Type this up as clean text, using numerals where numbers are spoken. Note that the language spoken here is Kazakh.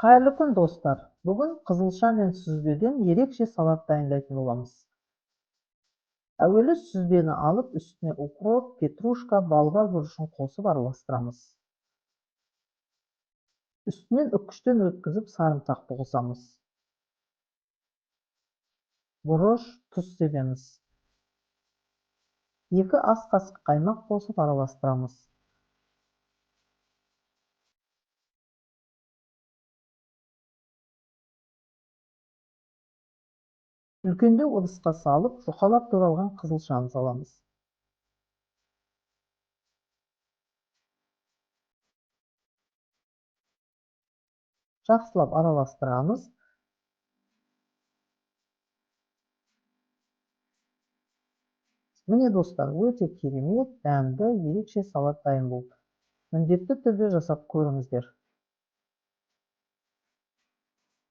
Кайырлы күн, достар. Бүгін қызылша мен сүзбеден ерекше салат дайындайтын боламыз. Әуелі сүзбені алып, үстіне укроп, петрушка, болгарь бұрышын қосып араластырамыз. Үстінен үккіштен өткізіп сарымсақты қосамыз. Бұрыш, тұз себеміз. 2 ас қасық қаймақ қосып араластырамыз. Үлкендеу ыдысқа салып, жұқалап туралған қызылшаны саламыз. Жақсылап араластырамыз. Міне, достар, өте керемет, дәмді, ерекше салат дайын болды. Міндетті түрде жасап көріңіздер.